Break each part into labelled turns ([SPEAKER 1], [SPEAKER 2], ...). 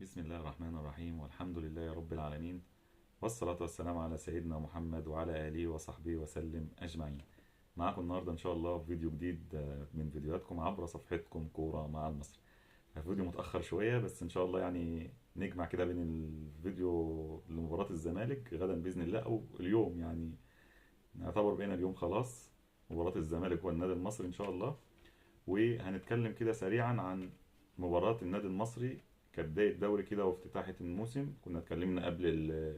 [SPEAKER 1] بسم الله الرحمن الرحيم والحمد لله رب العالمين، والصلاة والسلام على سيدنا محمد وعلى آله وصحبه وسلم أجمعين. معكم النهاردة إن شاء الله في فيديو جديد من فيديوهاتكم عبر صفحتكم كورة مع المصري. الفيديو متأخر شوية بس إن شاء الله يعني نجمع كده بين الفيديو لمباراة الزمالك غدا بإذن الله أو اليوم، يعني نعتبر بقينا اليوم خلاص مباراة الزمالك والنادي المصري إن شاء الله. وهنتكلم كده سريعا عن مباراة النادي المصري كبداية دوري كده وافتتاحية الموسم. كنا اتكلمنا قبل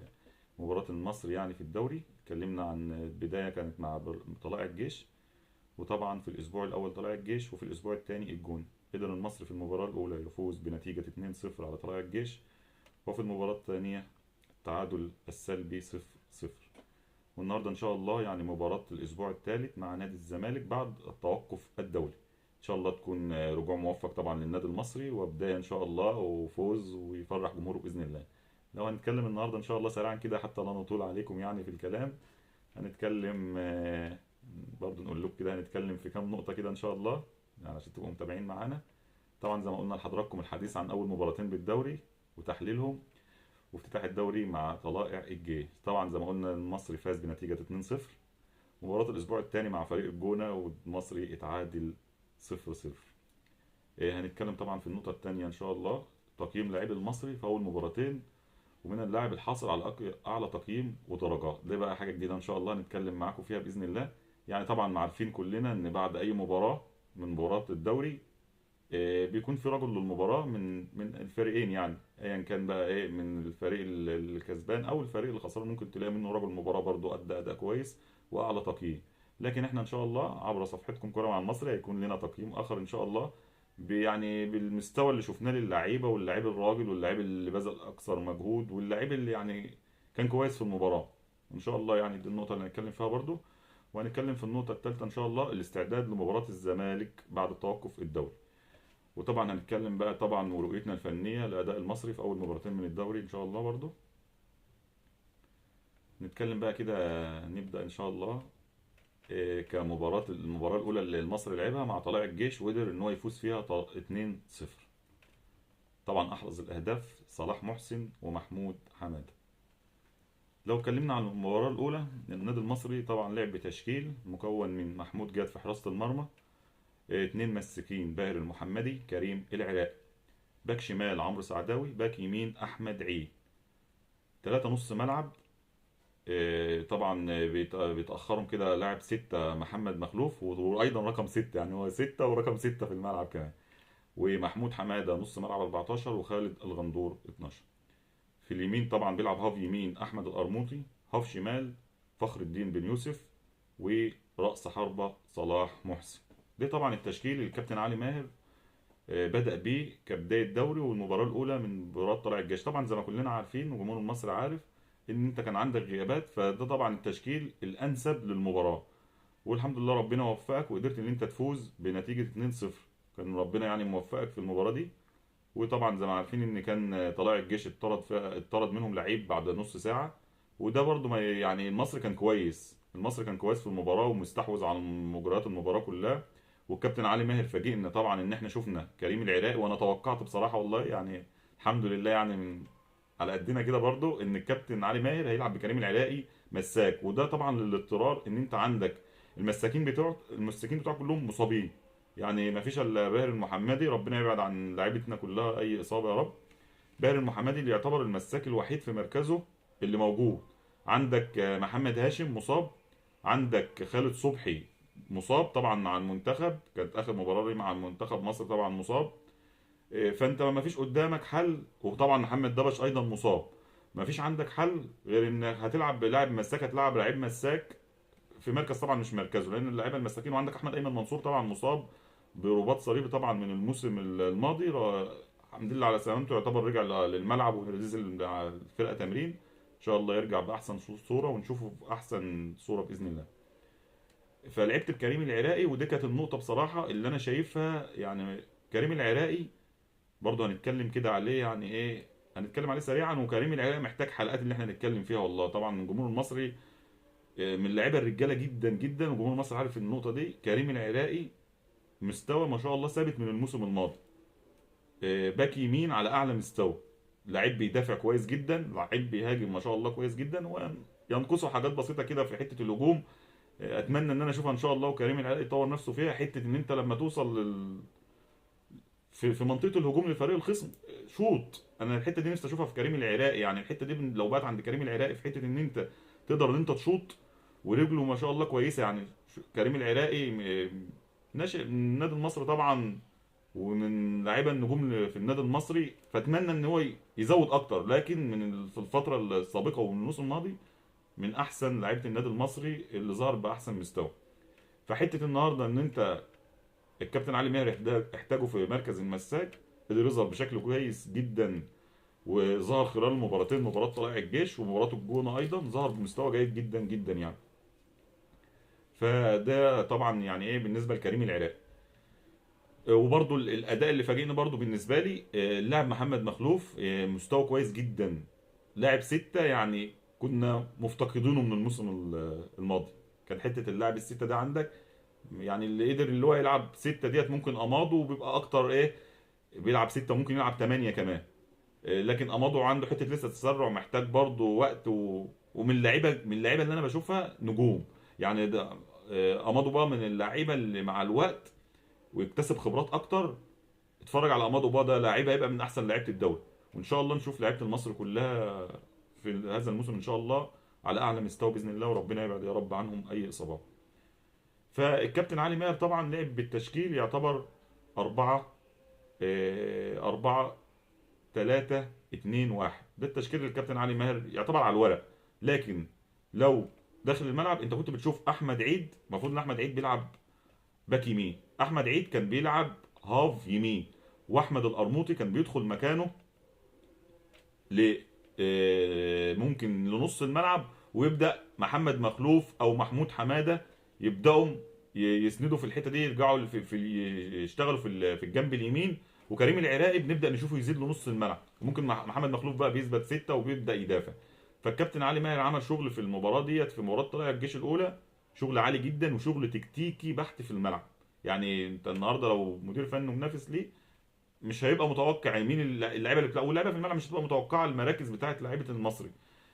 [SPEAKER 1] مباراة المصري يعني في الدوري، اتكلمنا عن البداية كانت مع طلائع الجيش، وطبعا في الأسبوع الأول طلائع الجيش وفي الأسبوع الثاني الجون. قدر المصري في المباراة الأولى يفوز بنتيجة 2-0 على طلائع الجيش، وفي المباراة الثانية التعادل السلبي 0-0. والنهارده ان شاء الله يعني مباراة الاسبوع الثالث مع نادي الزمالك بعد التوقف الدولي. ان شاء الله تكون رجوع موفق طبعا للنادي المصري وبداية ان شاء الله وفوز ويفرح جمهوره باذن الله. لو هنتكلم النهارده ان شاء الله سريعا كده حتى لا نطول عليكم يعني في الكلام، هنتكلم برضه نقول لكم كده هنتكلم في كام نقطة كده ان شاء الله يعني عشان تبقوا متابعين معانا. طبعا زي ما قلنا لحضراتكم الحديث عن اول مباراتين بالدوري وتحليلهم، وافتتاح الدوري مع طلائع الجيش. طبعا زي ما قلنا المصري فاز بنتيجة 2-0. مباراة الأسبوع الثاني مع فريق الجونة والمصري اتعادل 0-0. هنتكلم طبعا في النقطة الثانية إن شاء الله تقييم لاعبي المصري في أول مباراتين، ومن اللاعب الحاصل على أعلى تقييم ودرجات. ده بقى حاجة جديدة إن شاء الله نتكلم معاكم فيها بإذن الله. يعني طبعا عارفين كلنا إن بعد أي مباراة من مباراة الدوري بيكون في رجل للمباراة من الفريقين، يعني ايا كان بقى ايه من الفريق الكسبان او الفريق اللي خسران، ممكن تلاقي منه رجل مباراة برضو ادى اداء كويس واعلى تقييم. لكن احنا ان شاء الله عبر صفحتكم كرة مع المصري هيكون لنا تقييم اخر ان شاء الله، يعني بالمستوى اللي شفناه للعيبة واللاعب الراجل واللاعب اللي بذل اكثر مجهود واللاعب اللي يعني كان كويس في المباراة. ان شاء الله يعني دي النقطة اللي هنتكلم فيها برضو. وهنتكلم في النقطة الثالثة ان شاء الله الاستعداد لمباراة الزمالك بعد التوقف الدولي. وطبعا هنتكلم بقى طبعا ورؤيتنا الفنية لأداء المصري في أول مباراتين من الدوري إن شاء الله برضو. نتكلم بقى كده نبدأ إن شاء الله كمباراة المباراة الأولى اللي المصري لعبها مع طلائع الجيش وقدر إن هو يفوز فيها 2-0. طبعا أحرز الأهداف صلاح محسن ومحمود حمادة. لو اتكلمنا عن المباراة الأولى النادي المصري طبعا لعب بتشكيل مكون من محمود جاد في حراسة المرمى، اتنين مساكين باهر المحمدي كريم العراقي، باك شمال عمرو سعداوي، باك يمين احمد عيد، ثلاثة نص ملعب. طبعا بيتأخرهم كده لاعب ستة محمد مخلوف وأيضا رقم ستة، يعني هو ستة ورقم ستة في الملعب كمان، ومحمود حمادة نص ملعب 14 وخالد الغندور 12. في اليمين طبعا بيلعب هاف يمين أحمد القرموطي، هاف شمال فخر الدين بن يوسف، ورأس حربة صلاح محسن. ده طبعا التشكيل اللي الكابتن علي ماهر بدأ بيه كبداية دوري والمباراة الأولى من مباراة طلائع الجيش. طبعا زي ما كلنا عارفين وجمهور مصر عارف إن أنت كان عندك غيابات، فده طبعا التشكيل الأنسب للمباراة. والحمد لله ربنا وفقك وقدرت إن أنت تفوز بنتيجة 2-0. كان ربنا يعني موفقك في المباراة دي. وطبعا زي ما عارفين إن كان طلائع الجيش اتطرد منهم لعيب بعد نص ساعة. وده برضو ما يعني المصري كان كويس في المباراة ومستحوذ على مجريات المباراة كلها. والكابتن علي ماهر فاجئنا طبعا ان احنا شفنا كريم العراقي، وانا توقعت بصراحه والله يعني الحمد لله يعني من على قدنا كده برضو ان الكابتن علي ماهر هيلعب بكريم العراقي مساك. وده طبعا للاضطرار ان انت عندك المساكين بتوعك كلهم مصابين، يعني ما فيش الا باهر المحمدي، ربنا يبعد عن لعيبتنا كلها اي اصابه يا رب. باهر المحمدي اللي يعتبر المساك الوحيد في مركزه اللي موجود. عندك محمد هاشم مصاب، عندك خالد صبحي مصاب طبعا مع المنتخب، كانت اخر مباراه ليه مع المنتخب مصر طبعا مصاب. فانت ما فيش قدامك حل، وطبعا محمد دبش ايضا مصاب. ما فيش عندك حل غير انك هتلعب بلاعب مساك، هتلعب لعيب مساك في مركز طبعا مش مركزه لان اللعيبه المساكين. وعندك احمد ايمن منصور طبعا مصاب برباط صليبي طبعا من الموسم الماضي. الحمد لله على سلامته، يعتبر رجع للملعب ونزل مع الفرقه تمرين. ان شاء الله يرجع باحسن صوره ونشوفه في احسن صوره باذن الله. فلعبت بكريم العراقي ودي كانت النقطه بصراحه اللي انا شايفها يعني. كريم العراقي برضه هنتكلم كده عليه يعني ايه، هنتكلم عليه سريعا. وكريم العراقي محتاج حلقات اللي احنا نتكلم فيها والله. طبعا الجمهور المصري من اللعيبه الرجاله جدا جدا، وجمهور مصر عارف النقطه دي. كريم العراقي مستوى ما شاء الله ثابت من الموسم الماضي، باك يمين على اعلى مستوى. لعيب بيدافع كويس جدا، لعيب بيهاجم ما شاء الله كويس جدا، وينقصه حاجات بسيطه كده في حته الهجوم. اتمنى ان انا اشوفها ان شاء الله، وكريم العراقي يطور نفسه فيها، حته ان انت لما توصل في منطقه الهجوم للفريق الخصم شوط. انا الحته دي نفسي اشوفها في كريم العراقي، يعني الحته دي لو بقت عند كريم العراقي في حته ان انت تقدر ان انت تشوط، ورجله ما شاء الله كويسه يعني. كريم العراقي ناشئ من النادي المصري طبعا، ومن لعيبه النجوم في النادي المصري، فاتمنى ان هو يزود اكتر، لكن في الفتره السابقه ومن الموسم الماضي من احسن لعيبه النادي المصري اللي ظهر باحسن مستوى. فحته النهارده ان انت الكابتن علي ماهر احتاجه في مركز المساك، قدر يظهر بشكل كويس جدا، وظهر خلال المباراتين، مباراه طلائع الجيش ومباراه الجونه ايضا، ظهر بمستوى جيد جدا جدا يعني. فده طبعا يعني ايه بالنسبه لكريم العراقي. وبرضو الاداء اللي فاجئني برضو بالنسبه لي اللاعب محمد مخلوف، مستوى كويس جدا، لاعب ستة يعني، كنا مفتقدينه من الموسم الماضي. كان حته اللاعب الستة ده عندك، يعني اللي قدر اللي هو يلعب ستة ديت ممكن اماضو، وبيبقى اكتر ايه، بيلعب ستة ممكن يلعب تمانية كمان. لكن اماضو عنده حته لسه تسرع، محتاج برضو وقت ومن اللعيبه اللي انا بشوفها نجوم يعني. ده اماضو بقى من اللعيبه اللي مع الوقت ويكتسب خبرات اكتر. اتفرج على امادو بقى، ده لعيب هيبقى من احسن لعيبه الدوري، وان شاء الله نشوف لعيبه المصري كلها في هذا الموسم ان شاء الله على اعلى مستوى باذن الله، وربنا يبعد يا رب عنهم اي اصابات. فالكابتن علي ماهر طبعا لعب بالتشكيل يعتبر 4 4 3 2 1. ده التشكيل اللي الكابتن علي ماهر يعتبر على الورق، لكن لو داخل الملعب انت كنت بتشوف احمد عيد، المفروض ان احمد عيد بيلعب باك يمين، احمد عيد كان بيلعب هاف يمين، واحمد القرموطي كان بيدخل مكانه ل ممكن لنص الملعب، ويبدا محمد مخلوف او محمود حماده يبداوا يسندوا في الحته دي، يرجعوا يشتغلوا في الجنب اليمين، وكريم العراقي بنبدا نشوفه يزيد لنص الملعب، وممكن محمد مخلوف بقى بيثبت ستة وبيبدا يدافع. فالكابتن علي ماهر عمل شغل في المباراه ديت، في مباراه طلائع الجيش الاولى، شغل عالي جدا وشغل تكتيكي بحت في الملعب. يعني انت النهارده لو مدير فني منافس ليه، مش هيبقى متوقع مين اللعيبه اللي بتلعب، واللعيبه في الملعب مش هتبقى متوقعه المراكز بتاعه لعيبه المصري.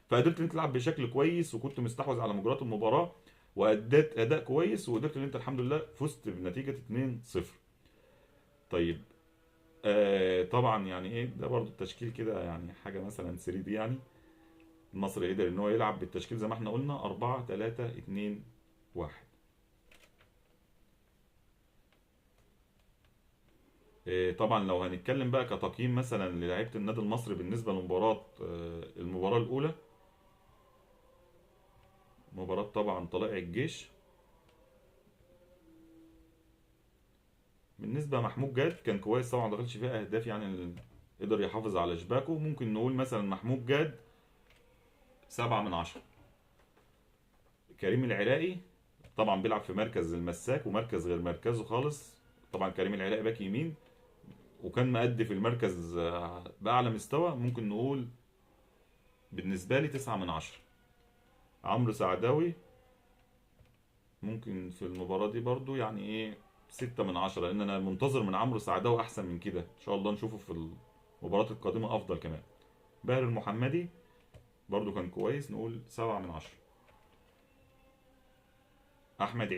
[SPEAKER 1] فقدرت ان انت تلعب بشكل كويس، وكنت مستحوذ على مجريات المباراه، واديت اداء كويس، وقدرت ان انت الحمد لله فزت بنتيجه 2-0. طيب طبعا يعني ايه ده برضو التشكيل كده، يعني حاجه مثلا 3 دي يعني. المصري قدر ان هو يلعب بالتشكيل زي ما احنا قلنا 4-3-2-1. طبعا لو هنتكلم بقى كتقييم مثلا للاعيبه النادي المصري بالنسبه لمباراه المباراه الاولى، مباراة طبعا طلائع الجيش، بالنسبة لمحمود جاد كان كويس طبعا، ما دخلش فيها أهداف يعني، قدر يحافظ على شباكه. ممكن نقول مثلا محمود جاد 7/10. كريم العراقي طبعا بيلعب في مركز المساك ومركز غير مركزه خالص، طبعا كريم العراقي باك يمين، وكان مأدي في المركز بأعلى مستوى، ممكن نقول بالنسبة لي 9/10. عمرو سعداوي ممكن في المباراة دي برضو يعني ايه 6/10، لان انا منتظر من عمرو سعداوي احسن من كده، ان شاء الله نشوفه في المباراة القادمة افضل كمان. باهر المحمدي برضو كان كويس، نقول 7/10. احمد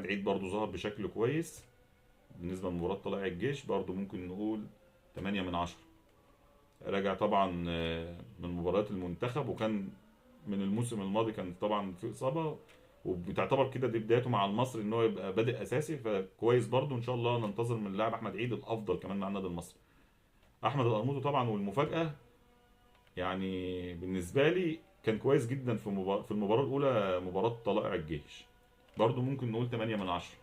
[SPEAKER 1] عيد برضو ظهر بشكل كويس، بالنسبة لمباراة طلائع الجيش برضو ممكن نقول 8/10. راجع طبعا من مباريات المنتخب، وكان من الموسم الماضي كان طبعا في اصابه، وبتعتبر كده دي بدايته مع المصري ان هو يبقى بادئ اساسي، فكويس برضو، ان شاء الله ننتظر من اللاعب احمد عيد الافضل كمان مع النادي المصري. احمد القرموطي طبعا، والمفاجاه يعني بالنسبه لي كان كويس جدا في المباراه الاولى، مباراه طلائع الجيش، برضو ممكن نقول 8/10.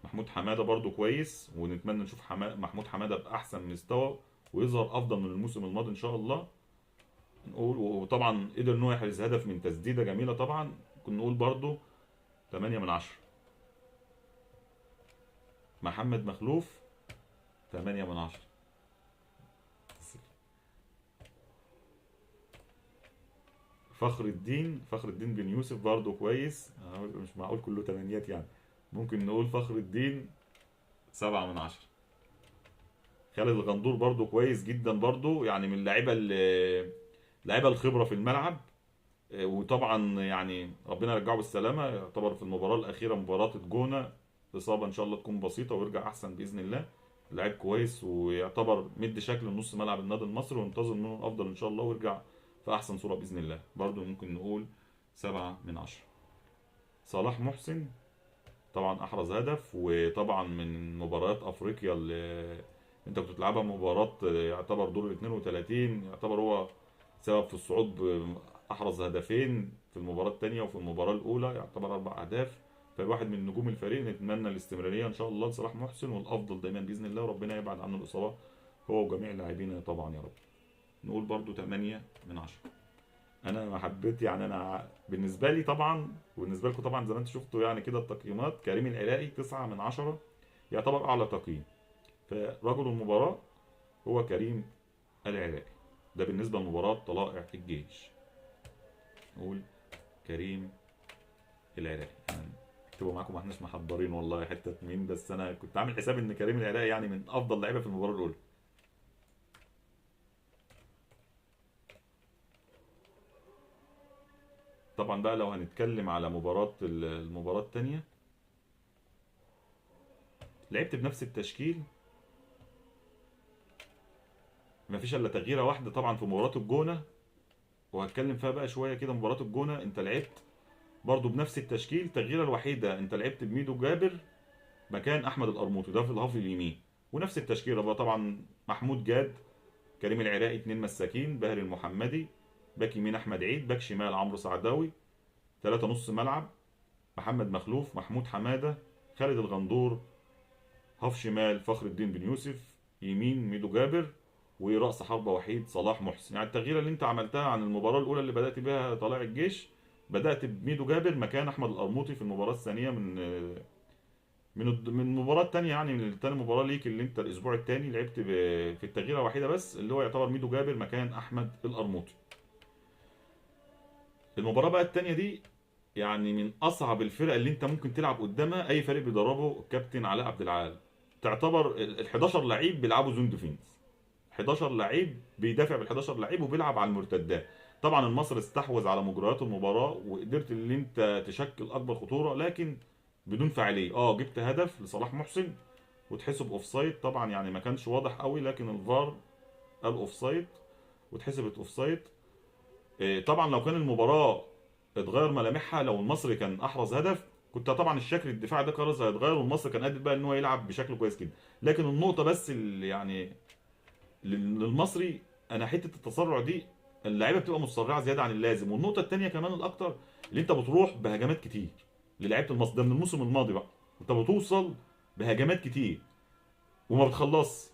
[SPEAKER 1] محمود حماده برضو كويس، ونتمنى نشوف محمود حماده باحسن مستوى، ويظهر افضل من الموسم الماضي ان شاء الله. نقول وطبعا قدر ان هو يحرز هدف من تسديده جميله طبعا، ممكن نقول برضو 8/10. محمد مخلوف 8/10. فخر الدين بن يوسف برضو كويس، مش معقول كله تمانيات يعني، ممكن نقول فخر الدين 7/10. خالد الغندور برضو كويس جدا برضو، يعني من اللعيبه الخبره في الملعب. وطبعا يعني ربنا يرجعه بالسلامه، يعتبر في المباراه الاخيره مباراه الجونه الاصابه ان شاء الله تكون بسيطه ويرجع احسن باذن الله. لعيب كويس ويعتبر مدي شكل نص ملعب النادي المصري، وننتظر منه الافضل ان شاء الله ويرجع في احسن صوره باذن الله. برضو ممكن نقول 7/10. صلاح محسن طبعا احرز هدف، وطبعا من مباريات افريقيا اللي انت كنت بتلعبها مباراه يعتبر دور ال 32، يعتبر هو سبب في الصعود احرز هدفين في المباراه الثانيه وفي المباراه الاولى، يعتبر 4 اهداف. فواحد من نجوم الفريق، نتمنى الاستمراريه ان شاء الله لصلاح محسن والافضل دايما باذن الله، وربنا يبعد عنه الاصابات هو وجميع اللاعبين طبعا يا رب. نقول برضو 8/10. انا ما حبيت يعني، انا بالنسبه لي طبعا وبالنسبه لكم طبعا زي ما انتم شفتوا يعني كده التقييمات، كريم العراقي 9/10 يعتبر اعلى تقييم. فرجل المباراه هو كريم العراقي، ده بالنسبه لمباراه طلائع الجيش. نقول كريم العراقي. يعني اكتبوا معاكم، ما احناش محضرين والله حته مين، بس انا كنت عامل حساب ان كريم العراقي يعني من افضل لعيبه في المباراه الاولى. طبعا بقى لو هنتكلم على المباراه الثانيه، لعبت بنفس التشكيل، مفيش الا تغييره واحده طبعا في مباراه الجونه، وهتكلم فيها بقى شويه كده. مباراه الجونه انت لعبت برضو بنفس التشكيل، التغييره الوحيده انت لعبت بميدو جابر مكان احمد القرموطي ده في الهاف اليمين، ونفس التشكيله بقى طبعا محمود جاد، كريم العراقي 2 مساكين، باهر المحمدي، باك يمين احمد عيد، باك شمال عمرو سعداوي، 3 نص ملعب محمد مخلوف، محمود حماده، خالد الغندور، هاف شمال فخر الدين بن يوسف، يمين ميدو جابر، ورأس حربة وحيد صلاح محسن. يعني التغييره اللي انت عملتها عن المباراه الاولى اللي بدأت بها طلائع الجيش، بدأت بميدو جابر مكان احمد القرموطي في المباراه الثانيه من المباراه الثانيه، يعني من تاني مباراه ليك اللي انت الاسبوع الثاني لعبت في التغييره واحده بس، اللي هو يعتبر ميدو جابر مكان احمد القرموطي. المباراه بقى الثانيه دي يعني من اصعب الفرق اللي انت ممكن تلعب قدامها، اي فريق بيدربه الكابتن علاء عبد العال. تعتبر ال 11 لعيب بيلعبوا زون ديفينس، 11 لعيب بيدافع بال 11 لعيب وبيلعب على المرتدات. طبعا المصري استحوذ على مجريات المباراه وقدرت ان انت تشكل اكبر خطوره، لكن بدون فاعليه. جبت هدف لصلاح محسن وتحسب اوفسايد طبعا، يعني ما كانش واضح قوي لكن الفار قال اوفسايد واتحسبت اوفسايد. طبعا لو كان المباراه اتغير ملامحها، لو المصري كان احرز هدف كنت طبعا الشكل الدفاعي ده قرص هيتغير، والمصري كان قادر بقى ان هو يلعب بشكل كويس جدا. لكن النقطه بس اللي يعني للمصري، انا حته التسرع دي، اللعيبه بتبقى مسرعه زياده عن اللازم. والنقطه الثانيه كمان الاكتر، اللي انت بتروح بهجمات كتير للعيبه المصري، ده من الموسم الماضي بقى، انت بتوصل بهجمات كتير وما بتخلصش،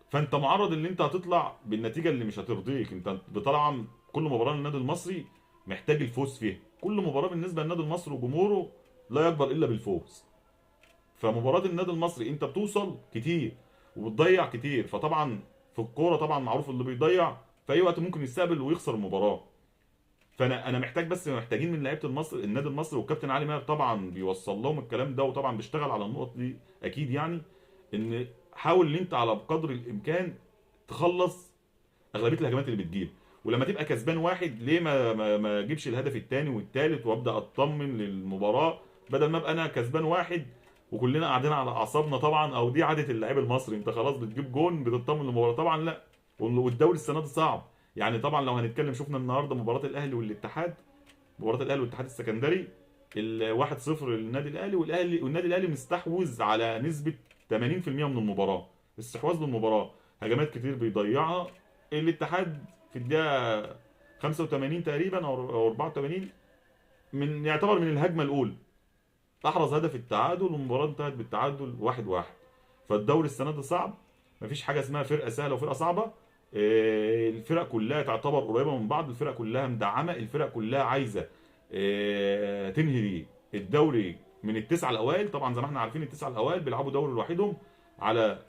[SPEAKER 1] فانت معرض ان انت هتطلع بالنتيجه اللي مش هترضيك. انت طبعا كل مباراه للنادي المصري محتاج الفوز فيها، كل مباراه بالنسبه للنادي المصري وجمهوره لا يكبر الا بالفوز. فمباراه النادي المصري انت بتوصل كتير وبتضيع كتير، فطبعا في الكوره طبعا معروف اللي بيضيع في اي وقت ممكن يستقبل ويخسر المباراه. فانا محتاج، بس محتاجين من لعيبه المصري النادي المصري والكابتن علي ماهر طبعا بيوصل لهم الكلام ده، وطبعا بيشتغل على النقط دي اكيد، يعني ان حاول ان انت على بقدر الامكان تخلص اغلبيه الهجمات اللي بتجيب. ولما تبقى كسبان واحد ليه ما اجيبش الهدف الثاني والثالث وابدا اطمن للمباراه، بدل ما ابقى انا كسبان واحد وكلنا قاعدين على اعصابنا طبعا، او دي عاده اللاعب المصري، انت خلاص بتجيب جون بتطمن للمباراه. طبعا لا، والدوري السنه دي صعب. يعني طبعا لو هنتكلم، شفنا النهارده مباراه الاهلي والاتحاد، مباراه الاهلي والاتحاد السكندري، ال 1-0 للنادي الاهلي، والنادي الاهلي مستحوذ على نسبه 80% من المباراه، استحواذ للمباراه، هجمات كتير بيضيعها. الاتحاد في الدقيقه 85 تقريبا او 84 يعتبر من الهجمه الاولى احرز هدف التعادل، والمباراه انتهت بالتعادل 1-1. فالدوري السنه دي صعب، مفيش حاجه اسمها فرقه سهله وفرقه صعبه. الفرق كلها تعتبر قريبه من بعض، الفرق كلها مدعمه، الفرق كلها عايزه تنهي الدوري من التسعه الاوائل. طبعا زي ما احنا عارفين التسعه الاوائل بيلعبوا دوري لوحدهم على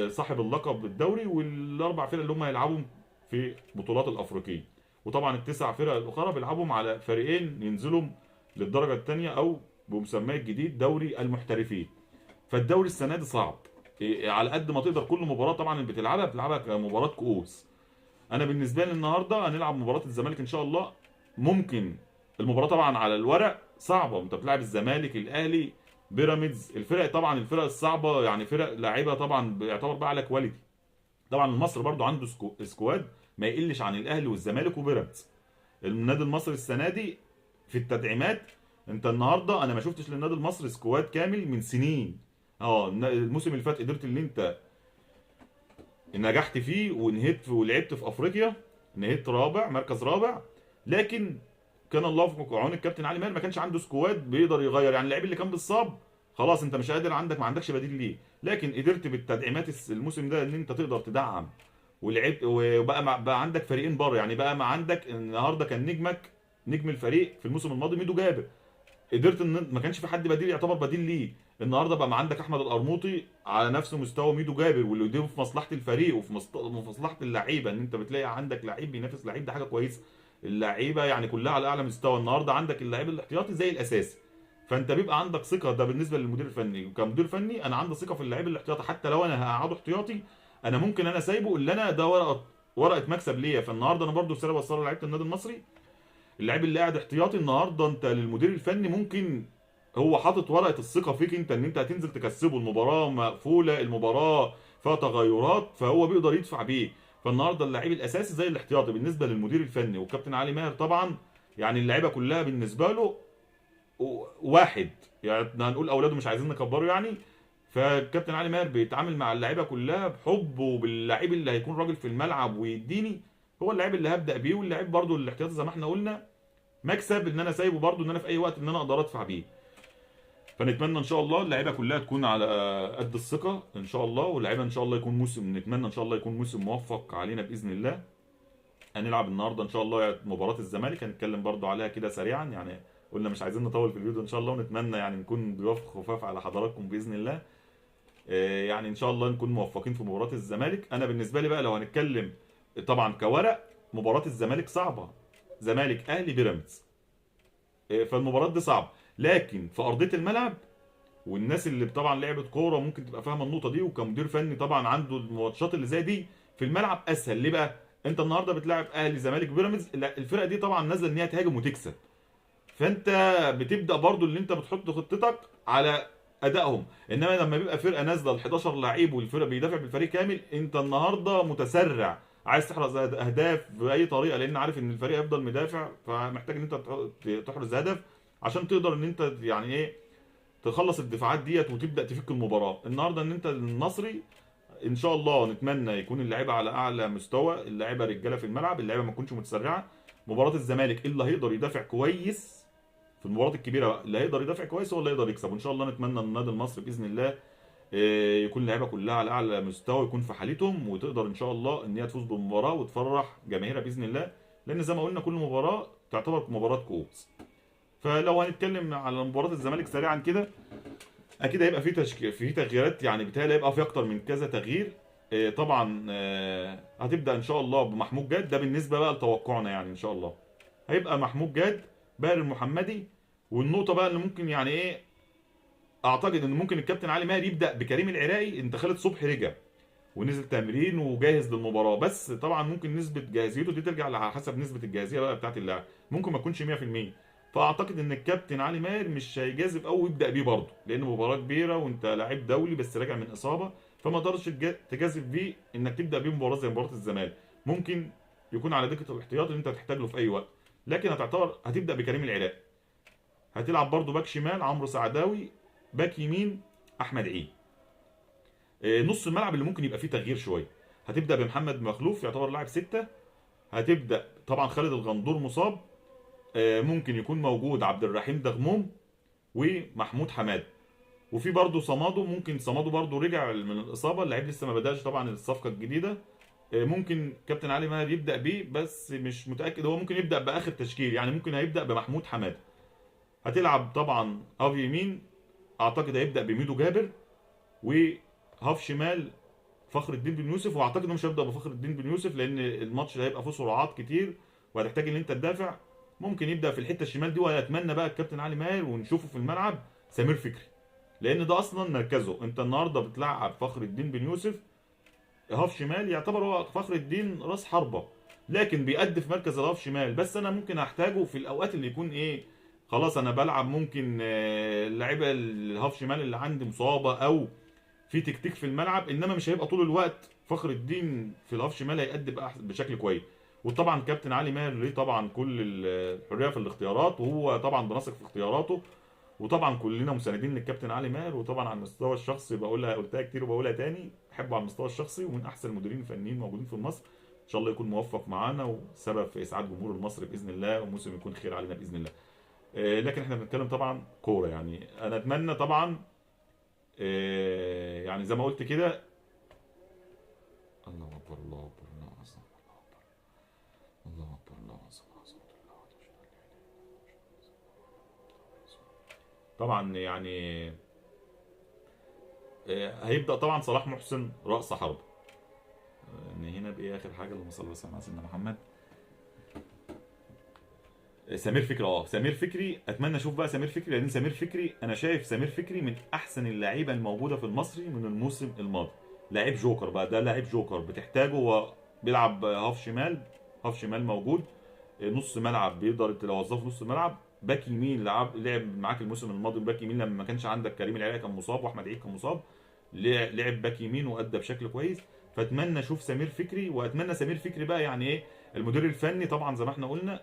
[SPEAKER 1] صاحب اللقب بالدوري، والاربع فرق اللي هم هيلعبوا في بطولات الافريقيه. وطبعا التسع فرق الاخرى بيلعبوا على فريقين ينزلوا للدرجه الثانيه، او بمسماه الجديد دوري المحترفين. فالدوري السنه دي صعب، على قد ما تقدر كل مباراه طبعا بتلعبها كمباراه كؤوس. انا بالنسبه لي النهارده هنلعب مباراه الزمالك ان شاء الله. ممكن المباراه طبعا على الورق صعبه، انت بتلعب الزمالك، الاهلي، بيراميدز، الفرق طبعا الفرق الصعبه يعني فرق لاعيبه طبعا بيعتبر بقى على كواليتي. طبعا مصر برضو عنده سكواد ما يقلش عن الاهلي والزمالك وبيراميدز. النادي المصري السنه دي في التدعيمات، انت النهارده انا ما شفتش للنادي المصري سكواد كامل من سنين. الموسم اللي فات قدرت ان انت نجحت فيه ونهيت ولعبت في افريقيا، نهيت رابع، مركز رابع. لكن كان الله في عون الكابتن علي ماهر، ما كانش عنده سكواد بيقدر يغير، يعني اللعيب اللي كان بالصاب خلاص انت مش قادر، عندك ما عندكش بديل ليه. لكن قدرت بالتدعيمات الموسم ده ان انت تقدر تدعم ولعبت، وبقى بقى عندك فريقين بره، يعني بقى ما عندك النهارده كان نجمك، نجم الفريق في الموسم الماضي ميدو جابر، قدرت ان ما كانش في حد بديل يعتبر بديل ليه. النهارده بقى ما عندك احمد القرموطي على نفس مستوى ميدو جابر، واللي يديره في مصلحه الفريق وفي مصلحه اللعيبه، ان انت بتلاقي عندك لعيب بينافس لعيب، ده حاجه كويسه. اللعيبه يعني كلها على اعلى مستوى، النهارده عندك اللعيب الاحتياطي زي الاساسي، فانت بيبقى عندك ثقه. ده بالنسبه للمدير الفني، وكمدير فني انا عندي ثقه في اللعيب الاحتياطي، حتى لو انا هقعده احتياطي انا ممكن انا سايبه اللي انا ده ورقه مكسب ليا. فالنهارده انا برده رساله بوصلها لعيبه النادي المصري، اللاعب اللي قاعد احتياطي النهارده انت للمدير الفني ممكن هو حاطط ورقه الثقه فيك انت، ان انت هتنزل تكسبه، المباراه مقفوله، المباراه فيها تغيرات، فهو بيقدر يدفع بيه. فالنهارده اللاعب الاساسي زي الاحتياطي بالنسبه للمدير الفني والكابتن علي ماهر طبعا، يعني اللعيبه كلها بالنسبه له واحد، يعني هنقول اولاده مش عايزين نكبره يعني. فالكابتن علي ماهر بيتعامل مع اللعيبه كلها بحب، وباللعيب اللي هيكون راجل في الملعب ويديني هو اللعيب اللي هبدا بيه، واللعيب برده الاحتياطي زي ما احنا قلنا مكسب، ان انا سايبه برده ان انا في اي وقت ان انا اقدر ادفع بيه. فنتمنى ان شاء الله اللعيبه كلها تكون على قد الثقه ان شاء الله، واللعيبه ان شاء الله يكون موسم، نتمنى ان شاء الله يكون موسم موفق علينا باذن الله. هنلعب النهارده ان شاء الله مباراه الزمالك، هنتكلم برده عليها كده سريعا يعني، قلنا مش عايزين نطول في الفيديو ان شاء الله، ونتمنى يعني نكون ضيوف خفاف على حضراتكم باذن الله. يعني ان شاء الله نكون موفقين في مباراه الزمالك. انا بالنسبه لي بقى لو هنتكلم طبعا كورق، مباراه الزمالك صعبه، زمالك اهلي بيراميدز، فالمباراه دي صعبه، لكن في ارضيه الملعب والناس اللي طبعا لعبت كوره ممكن تبقى فاهمه النقطه دي، وكمدير فني طبعا عنده الماتشات اللي زي دي في الملعب اسهل. ليه بقى؟ انت النهارده بتلاعب اهلي زمالك بيراميدز، الفرقه دي طبعا نازله ان هي تهاجم وتكسب، فانت بتبدا برضو اللي انت بتحط خطتك على ادائهم. انما لما بيبقى فرقه نازله ال 11 لعيب والفرقه بيدافع بالفريق كامل، انت النهارده متسرع عايز تحرز اهداف باي طريقه، لان عارف ان الفريق هيفضل مدافع، فمحتاج ان انت تحرز هدف عشان تقدر ان انت يعني ايه تخلص الدفاعات ديت وتبدا تفك المباراه. النهارده ان انت النصري ان شاء الله نتمنى يكون اللعيبه على اعلى مستوى، اللعيبه رجاله في الملعب، اللعيبه ما تكونش متسرعه. مباراه الزمالك اللي هيقدر يدافع كويس في المباريات الكبيره بقى، اللي هيقدر يدافع كويس هو اللي هيقدر يكسب. وان شاء الله نتمنى ان النادي المصري باذن الله يكون اللعيبه كلها على اعلى مستوى، يكون في حالتهم، وتقدر ان شاء الله ان هي تفوز بالمباراه وتفرح جماهيرها باذن الله، لان زي ما قلنا كل مباراه تعتبر مباراه كؤوس. فلو هنتكلم على مباراه الزمالك سريعا كده، اكيد هيبقى في تغييرات، يعني بيتهيألي هيبقى في اكتر من كذا تغيير. طبعا هتبدا ان شاء الله بمحمود جاد، ده بالنسبه بقى لتوقعنا يعني ان شاء الله هيبقى محمود جاد، باهر المحمدي. والنقطه بقى اللي ممكن يعني ايه، اعتقد ان ممكن الكابتن علي ماهر يبدا بكريم العراقي، انت خالد صبحي رجع ونزل تمرين وجاهز للمباراه، بس طبعا ممكن نسبه جاهزيته دي ترجع على حسب نسبه الجاهزيه بقى بتاعت اللاعب، ممكن ما تكونش 100%. فاعتقد ان الكابتن علي ماهر مش هيجازف قوي ويبدا بيه برضه، لان مباراه كبيره وانت لاعب دولي بس راجع من اصابه، فما تقدرش تجازف بيه انك تبدا بيه مباراه زي مباراه الزمالك. ممكن يكون على دكه الاحتياط اللي انت هتحتاج له في اي وقت، لكن هتبدا بكريم العراقي. هتلعب برضه باك شمال عمرو سعداوي، باك يمين احمد عيد. نص الملعب اللي ممكن يبقى فيه تغيير شويه، هتبدا بمحمد مخلوف يعتبر لاعب 6، هتبدا طبعا خالد الغندور مصاب، ممكن يكون موجود عبد الرحيم دغموم ومحمود حماد، وفي برضه صمادو، ممكن صمادو برضه رجع من الاصابه، اللعيب لسه ما بداش طبعا الصفقه الجديده، ممكن كابتن علي ماهر يبدا بيه بس مش متاكد، هو ممكن يبدا باخر تشكيل، يعني ممكن هيبدا بمحمود حماد. هتلعب طبعا هاف يمين، اعتقد هيبدا بميدو جابر، وهاف شمال فخر الدين بن يوسف، واعتقد انه مش هيبدا بفخر الدين بن يوسف لان الماتش ده هيبقى فيه سرعات كتير وهتحتاج ان انت تدافع، ممكن يبدا في الحته الشمال دي. واتمنى بقى الكابتن علي ماهر ونشوفه في الملعب سمير فكري، لان ده اصلا مركزه. انت النهارده بتلعب فخر الدين بن يوسف هاف شمال، يعتبر هو فخر الدين راس حربة، لكن بيأدي في مركز الهاف شمال. بس انا ممكن احتاجه في الاوقات اللي يكون ايه، خلاص انا بلعب ممكن اللعيبه الهاف شمال اللي عندي مصابه او في تكتيك في الملعب، انما مش هيبقى طول الوقت فخر الدين في الهاف شمال هيأدي بشكل كويس. وطبعا كابتن علي ماهر ليه طبعا كل الحريه في الاختيارات، وهو طبعا بنثق في اختياراته، وطبعا كلنا مساندين للكابتن علي ماهر. وطبعا على المستوى الشخصي بقولها، قلتها كتير وبقولها تاني، بحبه على المستوى الشخصي ومن احسن المديرين الفنيين موجودين في مصر. ان شاء الله يكون موفق معانا وسبب في اسعاد جمهور المصري باذن الله، وموسم يكون خير علينا باذن الله. لكن احنا بنتكلم طبعا كوره، يعني انا اتمنى طبعا يعني زي ما قلت كده. الله اكبر، الله اكبر، الله اكبر، الله اكبر، الله اكبر. طبعا يعني هيبدا طبعا صلاح محسن راس حرب. ان هنا بايه اخر حاجه، اللهم صل وسلم على سيدنا محمد. سمير فكري، سمير فكري اتمنى اشوف بقى سمير فكري، لان سمير فكري انا شايف سمير فكري من احسن اللعيبه الموجوده في المصري من الموسم الماضي. لاعب جوكر بقى، ده لاعب جوكر بتحتاجه. هو بيلعب هاف شمال، هاف شمال موجود، نص ملعب بيقدر توظفه نص ملعب، باك يمين لعب معاك الموسم الماضي باك يمين لما ما كانش عندك كريم العراقي كان مصاب واحمد عيد كان مصاب، لعب باك يمين وادى بشكل كويس. فاتمنى اشوف سمير فكري، واتمنى سمير فكري بقى يعني ايه المدير الفني طبعا زي ما احنا قلنا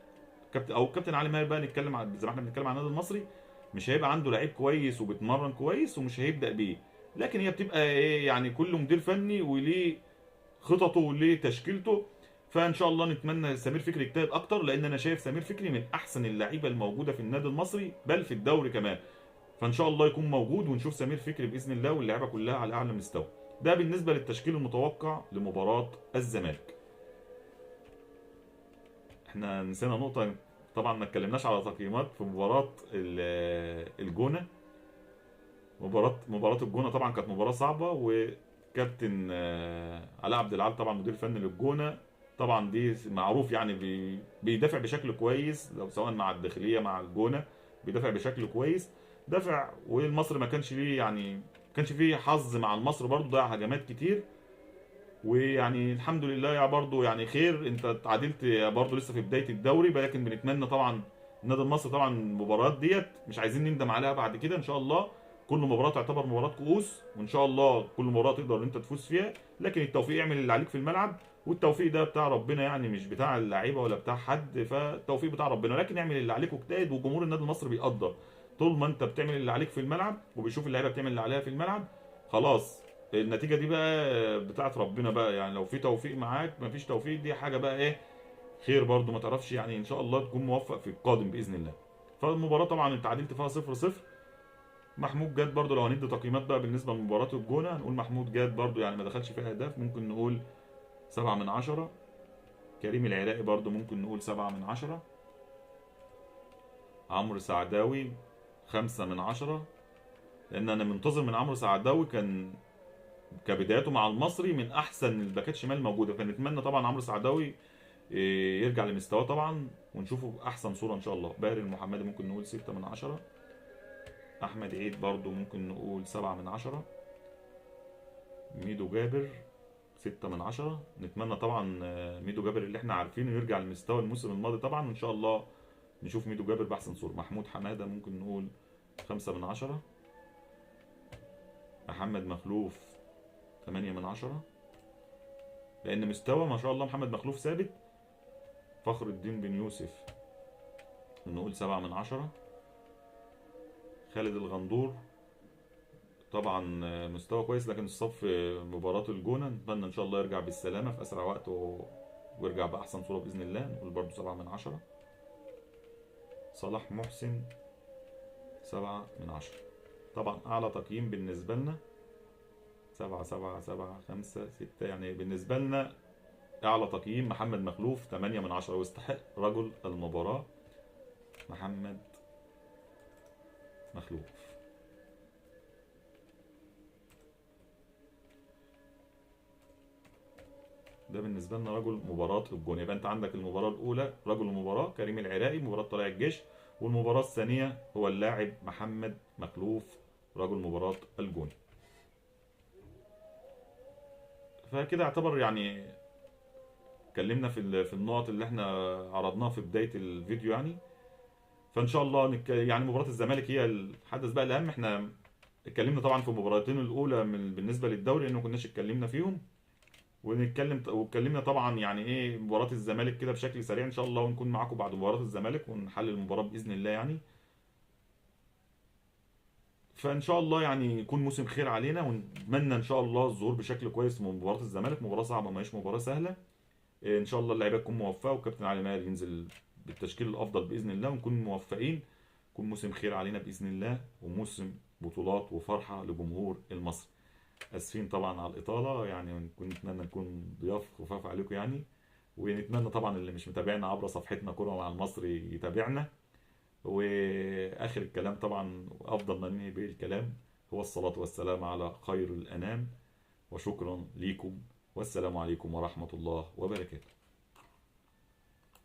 [SPEAKER 1] كابتن علي ماهر بقى، نتكلم عن زي ما احنا بنتكلم عن النادي المصري، مش هيبقى عنده لعيب كويس وبيتمرن كويس ومش هيبدا بيه. لكن هي بتبقى ايه يعني كل مدير فني وليه خططه وليه تشكيلته. فان شاء الله نتمنى سمير فكري يجتهد اكتر، لان انا شايف سمير فكري من احسن اللعيبه الموجوده في النادي المصري بل في الدوري كمان. فان شاء الله يكون موجود ونشوف سمير فكري باذن الله واللعيبه كلها على اعلى مستوى. ده بالنسبه للتشكيل المتوقع لمباراه الزمالك. احنا نسينا نقطه، طبعا ما اتكلمناش على تقييمات في مباراه الجونه. مباراه الجونه طبعا كانت مباراه صعبه، وكابتن علاء عبد العال طبعا مدير فني للجونه، طبعا دي معروف يعني بيدافع بشكل كويس، لو سواء مع الداخليه مع الجونه بيدافع بشكل كويس، دافع. والمصري ما كانش ليه يعني ما كانش فيه حظ مع المصري برضه، ضيع هجمات كتير. ويعني الحمد لله يا برضه يعني خير، انت اتعادلت برضه لسه في بدايه الدوري، لكن بنتمنى طبعا النادي المصري طبعا المباريات ديت مش عايزين نندم عليها بعد كده ان شاء الله. كل مباراه تعتبر مباراه كؤوس، وان شاء الله كل مباراه تقدر ان انت تفوز فيها، لكن التوفيق اعمل اللي عليك في الملعب، والتوفيق ده بتاع ربنا يعني مش بتاع اللعيبه ولا بتاع حد، فالتوفيق بتاع ربنا. لكن اعمل اللي عليك واجتهد، وجمهور النادي المصري بيقدر طول ما انت بتعمل اللي عليك في الملعب وبيشوف اللعيبه بتعمل اللي عليها في الملعب. خلاص النتيجه دي بقى بتاعت ربنا بقى، يعني لو في توفيق معاك مفيش توفيق دي حاجه بقى ايه خير برضو ما تعرفش، يعني ان شاء الله تكون موفق في القادم باذن الله. فالمباراه طبعا انت عدلت فيها 0-0. محمود جاد برضو لو هندي تقييمات بقى بالنسبه لمباراه الجونه، هنقول محمود جاد برضو يعني ما دخلش فيها اهداف، ممكن نقول 7/10. كريم العراقي برضو ممكن نقول 7/10. عمرو سعداوي 5/10، لان انا منتظر من عمرو سعداوي كان كبداياته مع المصري من احسن الباكات شمال موجوده، فنتمنى طبعا عمرو سعداوي يرجع لمستواه طبعا ونشوفه باحسن صوره ان شاء الله. باهر المحمدي ممكن نقول 6/10. احمد عيد برضو ممكن نقول 7/10. ميدو جابر 6/10. نتمنى طبعا ميدو جابر اللي احنا عارفينه يرجع لمستوى الموسم الماضي طبعا، وان شاء الله نشوف ميدو جابر باحسن صوره. محمود حماده ممكن نقول 5/10. محمد مخلوف 8/10، لان مستوى ما شاء الله محمد مخلوف ثابت. فخر الدين بن يوسف نقول 7/10. خالد الغندور طبعا مستوى كويس لكن اتصاب في مباراة الجونة، نتمنى ان شاء الله يرجع بالسلامة في اسرع وقت ويرجع باحسن صورة باذن الله، نقول برضو 7/10. صلاح محسن 7/10. طبعا اعلى تقييم بالنسبة لنا 7 7 7 5 6، يعني بالنسبة لنا اعلى تقييم محمد مخلوف 8/10، ويستحق رجل المباراة محمد مخلوف. ده بالنسبة لنا رجل مباراة الجون. يبقى انت عندك المباراة الأولى رجل المباراة كريم العراقي مباراة طلائع الجيش، والمباراة الثانية هو اللاعب محمد مخلوف رجل مباراة الجون. فكده اعتبر يعني اتكلمنا في النقط اللي احنا عرضناها في بداية الفيديو يعني. فان شاء الله يعني مباراة الزمالك هي الحدث بقى الاهم. احنا اتكلمنا طبعا في المباراتين الاولى بالنسبة للدوري لانه ما كناش اتكلمنا فيهم، واتكلمنا طبعا يعني ايه مباراة الزمالك كده بشكل سريع ان شاء الله، ونكون معاكم بعد مباراة الزمالك ونحلل المباراة باذن الله يعني. فان شاء الله يعني يكون موسم خير علينا، ونتمنى ان شاء الله الظهور بشكل كويس من مباراة الزمالك. مباراة صعبة، ما هيش مباراة سهلة. ان شاء الله اللعيبه تكون موفقه، وكابتن علي ماهر ينزل بالتشكيل الافضل باذن الله، ونكون موفقين. يكون موسم خير علينا باذن الله، وموسم بطولات وفرحه لجمهور المصري. اسفين طبعا على الاطاله يعني، نتمنى نكون ضياف خفاف عليكم يعني. ونتمنى طبعا اللي مش متابعنا عبر صفحتنا كرة مع المصري يتابعنا. واخر الكلام طبعا، افضل ما ننهي به الكلام، هو الصلاه والسلام على خير الانام. وشكرا ليكم، والسلام عليكم ورحمه الله وبركاته.